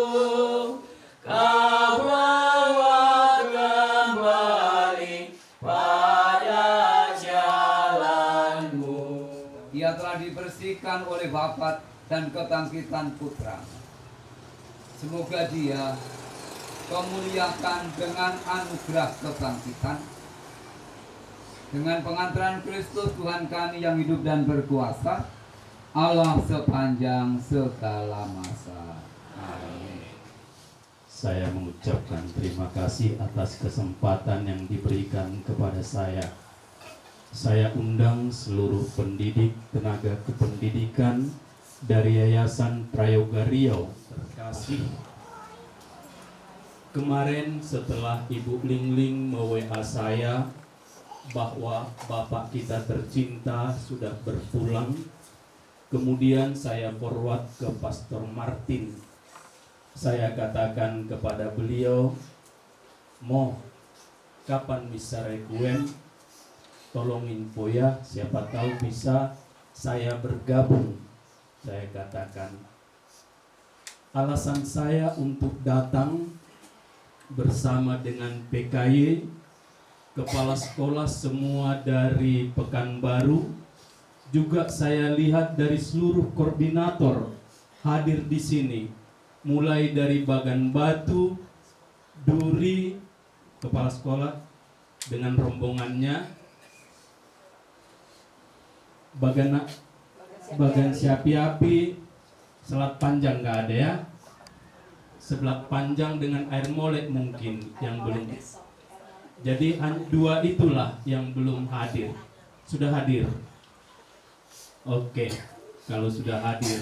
Speaker 8: Kau bawa kembali pada jalan-Mu.
Speaker 7: Dia telah dibersihkan oleh wafat dan kebangkitan Putra. Semoga Dia Kau muliakan dengan anugerah kebangkitan, dengan pengantaran Kristus Tuhan kami yang hidup dan berkuasa, Allah sepanjang segala masa. Amin.
Speaker 1: Saya mengucapkan terima kasih atas kesempatan yang diberikan kepada saya. Saya undang seluruh pendidik, tenaga kependidikan dari Yayasan Prayoga Riau terkasih. Kemarin setelah Ibu Lingling me-WA saya bahwa Bapak kita tercinta sudah berpulang, kemudian saya forward ke Pastor Martin. Saya katakan kepada beliau, "Mo, kapan bisa requiem? Tolong info ya, siapa tahu bisa saya bergabung." Saya katakan, alasan saya untuk datang bersama dengan PKY, kepala sekolah semua dari Pekanbaru, juga saya lihat dari seluruh koordinator hadir di sini, mulai dari Bagan Batu, Duri, kepala sekolah dengan rombongannya, Bagan Siapi-api, Selat Panjang nggak ada ya, Sebelah Panjang dengan Air Molek mungkin yang belum. Jadi dua itulah yang belum hadir. Sudah hadir? Oke, kalau sudah hadir.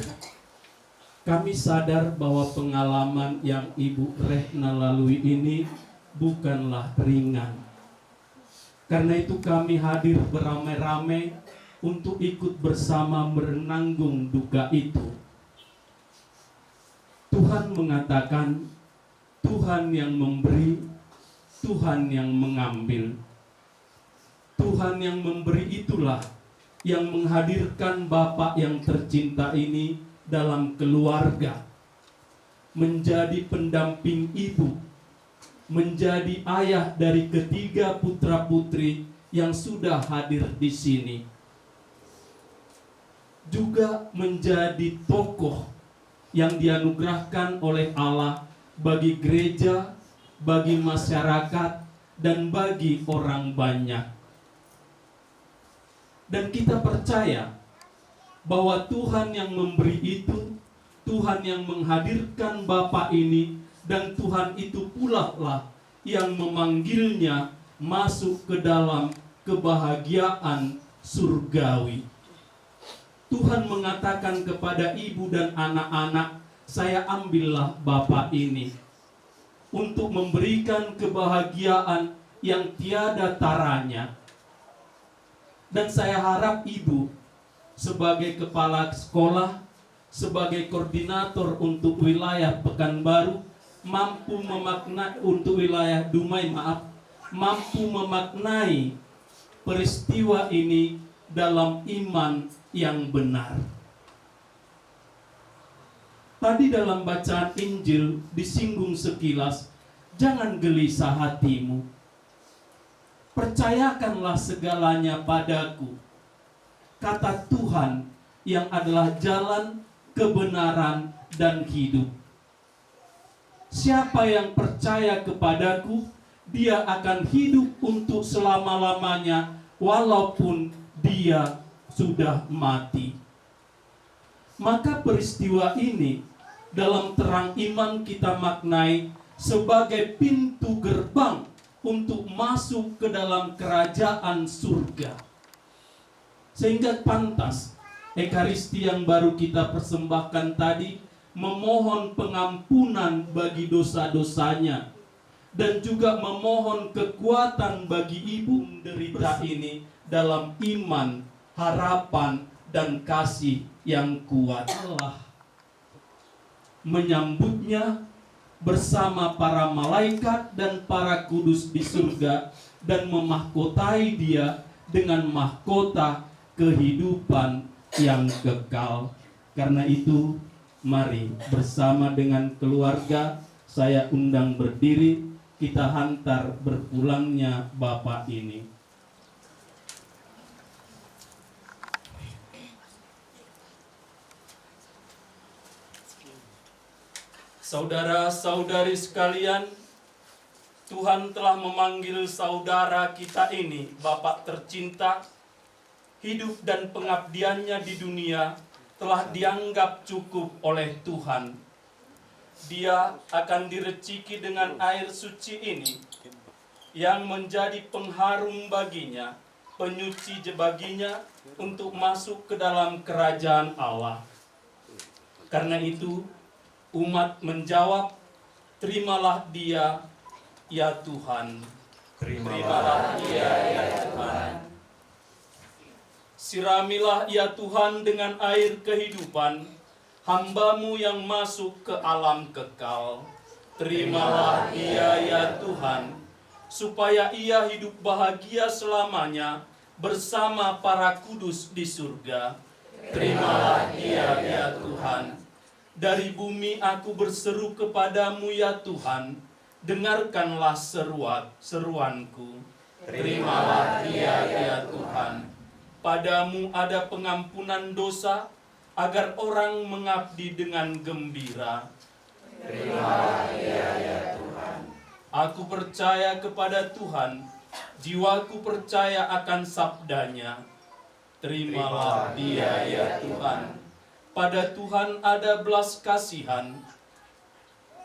Speaker 1: Kami sadar bahwa pengalaman yang Ibu Rehna lalui ini bukanlah ringan. Karena itu kami hadir beramai-ramai untuk ikut bersama menanggung duka itu. Tuhan mengatakan, Tuhan yang memberi, Tuhan yang mengambil. Tuhan yang memberi itulah yang menghadirkan Bapa yang tercinta ini dalam keluarga, menjadi pendamping ibu, menjadi ayah dari ketiga putra-putri yang sudah hadir di sini. Juga menjadi tokoh yang dianugerahkan oleh Allah bagi gereja, bagi masyarakat, dan bagi orang banyak. Dan kita percaya bahwa Tuhan yang memberi itu, Tuhan yang menghadirkan Bapa ini, dan Tuhan itu pula lah yang memanggilnya masuk ke dalam kebahagiaan surgawi. Tuhan mengatakan kepada ibu dan anak-anak, saya ambillah Bapa ini untuk memberikan kebahagiaan yang tiada taranya. Dan saya harap ibu sebagai kepala sekolah, sebagai koordinator untuk wilayah Pekanbaru, mampu memaknai untuk wilayah Dumai, mampu memaknai peristiwa ini dalam iman yang benar. Tadi dalam bacaan Injil disinggung sekilas, jangan gelisah hatimu. Percayakanlah segalanya padaku. Kata Tuhan yang adalah jalan, kebenaran, dan hidup. Siapa yang percaya kepadaku, dia akan hidup untuk selama-lamanya, walaupun dia sudah mati. Maka peristiwa ini dalam terang iman kita maknai sebagai pintu gerbang untuk masuk ke dalam kerajaan surga. Sehingga pantas Ekaristi yang baru kita persembahkan tadi memohon pengampunan bagi dosa-dosanya, dan juga memohon kekuatan bagi ibu menderita ini dalam iman, harapan, dan kasih yang kuat. Allah menyambutnya bersama para malaikat dan para kudus di surga, dan memahkotai dia dengan mahkota kehidupan yang kekal. Karena itu, mari bersama dengan keluarga saya undang berdiri, kita hantar berpulangnya Bapa ini. Saudara-saudari sekalian, Tuhan telah memanggil saudara kita ini, Bapak tercinta. Hidup dan pengabdiannya di dunia telah dianggap cukup oleh Tuhan. Dia akan direciki dengan air suci ini, yang menjadi pengharum baginya, penyuci baginya untuk masuk ke dalam kerajaan Allah. Karena itu, umat menjawab, terimalah dia, ya Tuhan. Terimalah dia, ya Tuhan. Siramilah ya Tuhan dengan air kehidupan hamba-Mu yang masuk ke alam kekal. Terimalah ia ya Tuhan, supaya ia hidup bahagia selamanya bersama para kudus di surga. Terimalah ia ya Tuhan. Dari bumi aku berseru kepadamu ya Tuhan, dengarkanlah seruanku. Terimalah dia ya Tuhan. Padamu ada pengampunan dosa, agar orang mengabdi dengan gembira. Terimalah dia ya Tuhan. Aku percaya kepada Tuhan, jiwaku percaya akan sabdanya. Terimalah dia ya Tuhan. Pada Tuhan ada belas kasihan,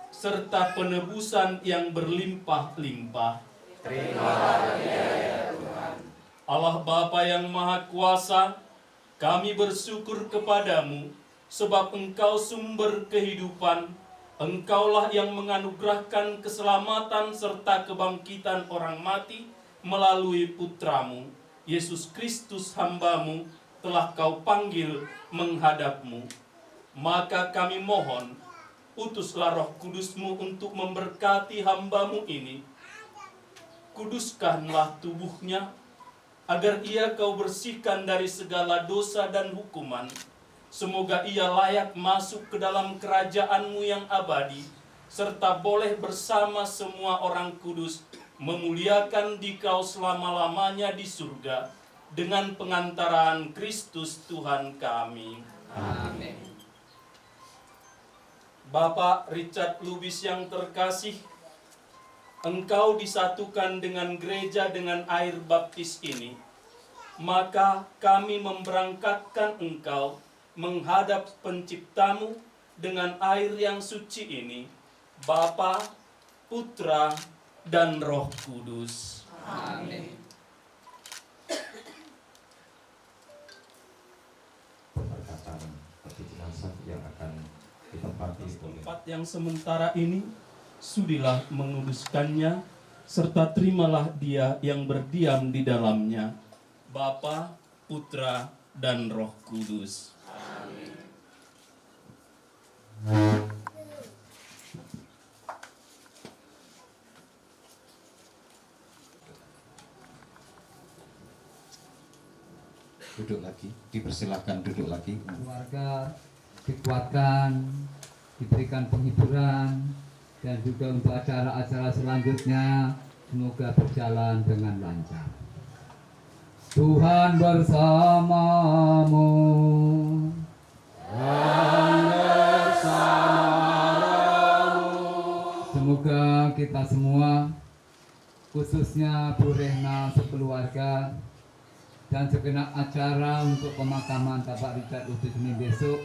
Speaker 1: serta penebusan yang berlimpah-limpah. Terimalah dia ya Tuhan. Allah Bapa yang Maha Kuasa, kami bersyukur kepadamu, sebab Engkau sumber kehidupan, Engkaulah yang menganugerahkan keselamatan serta kebangkitan orang mati melalui putramu, Yesus Kristus hambamu, telah kau panggil menghadapmu. Maka kami mohon, utuslah Roh Kudusmu untuk memberkati hambamu ini. Kuduskanlah tubuhnya, agar ia kau bersihkan dari segala dosa dan hukuman. Semoga ia layak masuk ke dalam kerajaan-Mu yang abadi, serta boleh bersama semua orang kudus memuliakan Dikau selama-lamanya di surga, dengan pengantaraan Kristus Tuhan kami.
Speaker 7: Amin.
Speaker 1: Bapak Richard Lubis yang terkasih, Engkau disatukan dengan gereja dengan air baptis ini, maka kami memberangkatkan Engkau menghadap Penciptamu dengan air yang suci ini, Bapa, Putra, dan Roh Kudus.
Speaker 7: Amin.
Speaker 4: Perkataan peti jenazah yang akan ditempati oleh
Speaker 1: Tempat yang sementara ini, sudilah menguduskannya, serta terimalah dia yang berdiam di dalamnya, Bapa, Putra, dan Roh Kudus.
Speaker 4: duduk lagi, dipersilahkan duduk lagi.
Speaker 7: Keluarga dikuatkan, diberikan penghiburan, dan juga untuk acara-acara selanjutnya semoga berjalan dengan lancar. Tuhan bersamamu. Semoga kita semua, khususnya Bu Rehna sekeluarga, dan segenap acara untuk pemakaman Bapak Richard Lubis ini besok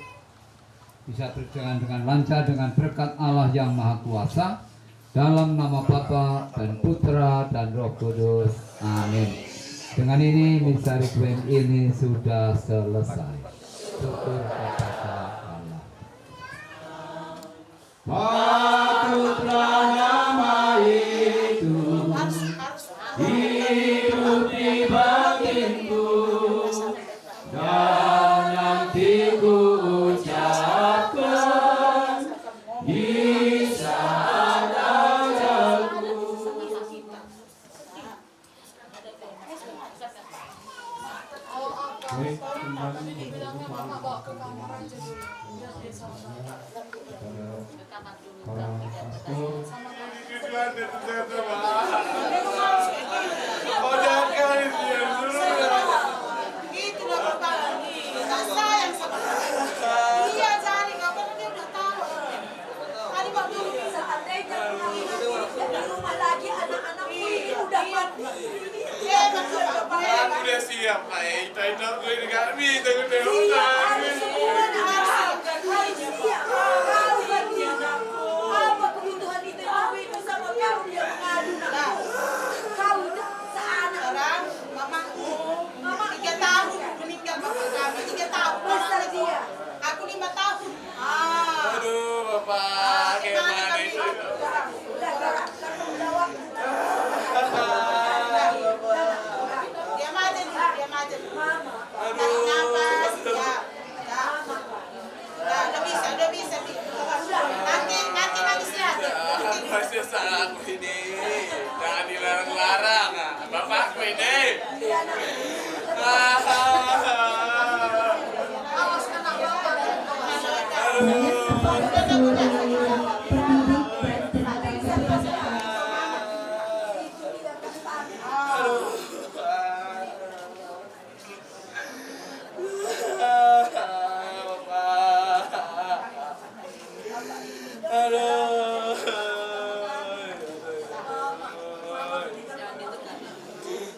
Speaker 7: bisa berjalan dengan lancar dengan berkat Allah yang Maha Kuasa, dalam nama Bapa dan Putra dan Roh Kudus. Amin. Dengan ini misa requiem ini sudah selesai. Syukur kepada Allah.
Speaker 8: Patutlah nama itu hidup di batinku, dan nanti ku ucapkan di saat ajalku.
Speaker 3: Dibilangnya mama bawa ke kamar aja dulu. Biar dia sama
Speaker 11: Aku udah siap, Pak. Itu gue nggak bisa, gue udah
Speaker 12: apa kebutuhan itu sama kau dia mengadu kau seanak orang mama 3 tahun meninggal bapak kami 3 tahun besar dia aku 5 tahun
Speaker 11: aduh bapak gimana itu
Speaker 12: udah waktu dia macet mama napas ya udah bisa nanti nangis lagi
Speaker 11: masih salah aku ini jangan dilarang-larang bapakku ini
Speaker 12: awas kena bapak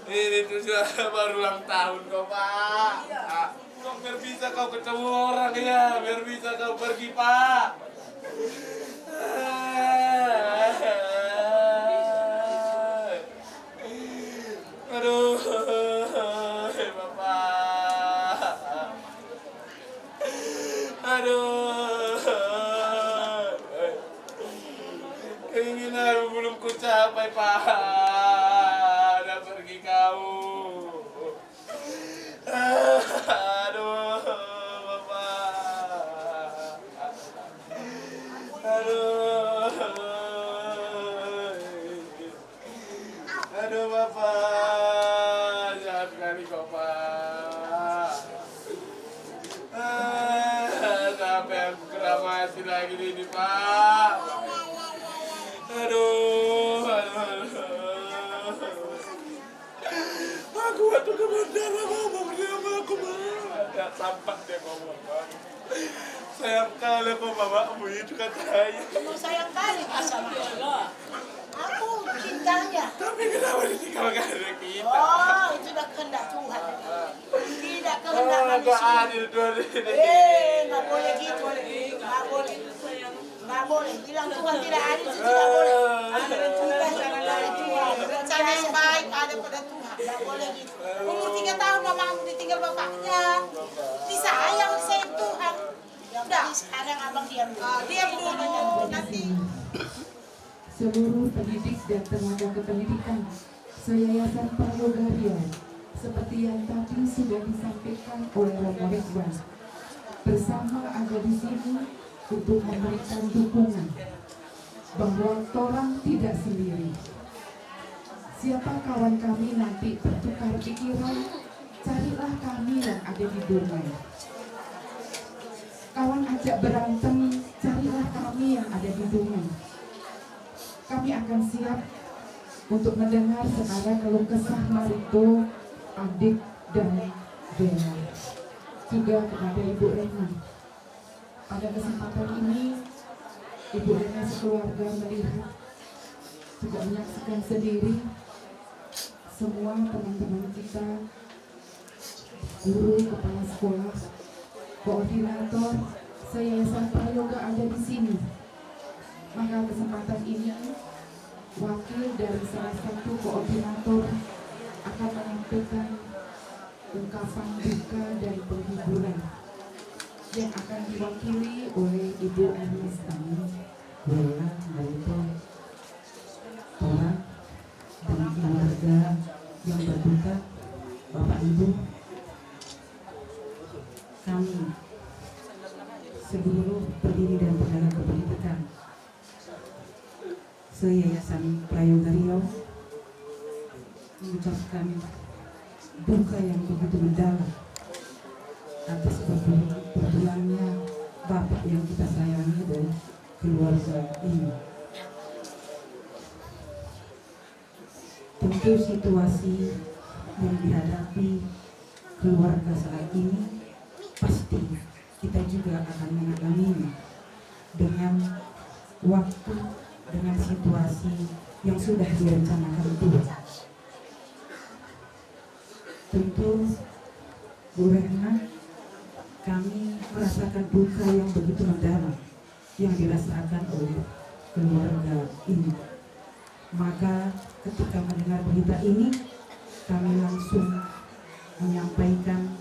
Speaker 11: ini tuh sudah baru ulang tahun kok Pak. Kok biar bisa kau ketemu orang ya, biar bisa kau pergi Pak. Aduh, Bapak. Aduh, keinginan belum ku capai Pak. Udah pergi kasih lagi ini Pak. Aduh. Aku waktu ke bandara ngomong dia sama aku ada sampah dia ngomong. Sayang kali aku mamamu itu katanya.
Speaker 12: Kamu sayang kali sama Allah. Aku cintanya.
Speaker 11: Tapi kenapa ditinggalkan dari kita?
Speaker 12: Oh, itu udah kehendak Tuhan. Tidak kehendak manusia.
Speaker 11: Nggak adil Tuhan ini.
Speaker 12: Nggak boleh gitu. Nggak boleh. Nggak boleh. Bilang Tuhan tidak adil itu tidak boleh. Ada Tuhan. Rencana yang baik ada pada Tuhan. Nggak boleh gitu. Umur 3 tahun mamamu ditinggal bapaknya. Disayang sayang Tuhan. Udah, sekarang abang diam dulu. Diam dulu. Nanti.
Speaker 5: Seluruh pendidik dan tenaga kependidikan Yayasan Prayogaria seperti yang tadi sudah disampaikan oleh Romo Ridwan bersama ada di sini untuk memberikan dukungan bahwa torang tidak sendiri. Siapa kawan kami nanti bertukar pikiran, carilah kami yang ada di Dumai. Kawan ajak berantem, carilah kami yang ada di Dumai. Kami akan siap untuk mendengar sekarang keluh kesah Marito, Adik, dan Bella. Juga kepada Ibu Rena. Pada kesempatan ini, Ibu Rena sekeluarga melihat, juga menyaksikan sendiri semua teman-teman kita, guru, kepala sekolah, koordinator, Yayasan Prayoga ada di sini. Maka kesempatan ini wakil dari salah satu koordinator akan menyampaikan ungkapan duka dan penghiburan yang akan diwakili oleh Ibu Ernestani Bella Marito Tora dan keluarga yang berduka. Bapak Ibu, kami seluruh pendiri dan tenaga kependidikan Yayasan Prayogaria mengucapkan duka yang begitu mendalam atas berpulangnya Bapak yang kita sayangi dan keluarga ini. Tentu situasi yang dihadapi keluarga saat ini pasti kita juga akan mengalaminya dengan waktu, dengan situasi yang sudah direncanakan Tuhan. Tentu Bu Rena, kami merasakan duka yang begitu mendalam yang dirasakan oleh keluarga ini. Maka ketika mendengar berita ini, kami langsung menyampaikan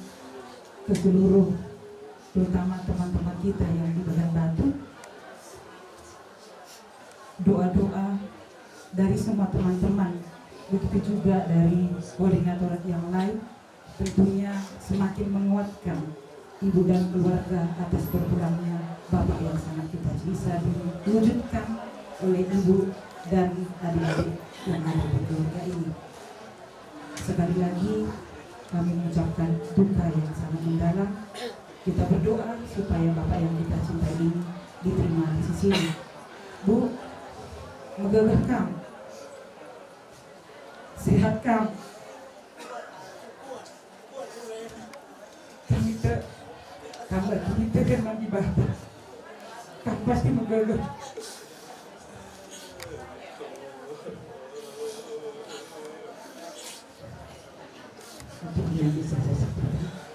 Speaker 5: ke seluruh, terutama teman-teman kita yang di Badan Batu, doa-doa dari semua teman-teman, begitu juga dari koordinator yang lain, tentunya semakin menguatkan ibu dan keluarga atas berpulangnya Bapak yang sangat kita bisa diwujudkan oleh ibu dan adik-adik yang ada di keluarga ini. Sekali lagi kami mengucapkan duka yang sangat mendalam. Kita berdoa supaya Bapak yang kita cintai ini diterima di sisi ini. Bu, megawai kam, sehat kam, kita kamar kita kan lagi batas, kam pasti megawai. Untuk yang bisa saya sampaikan,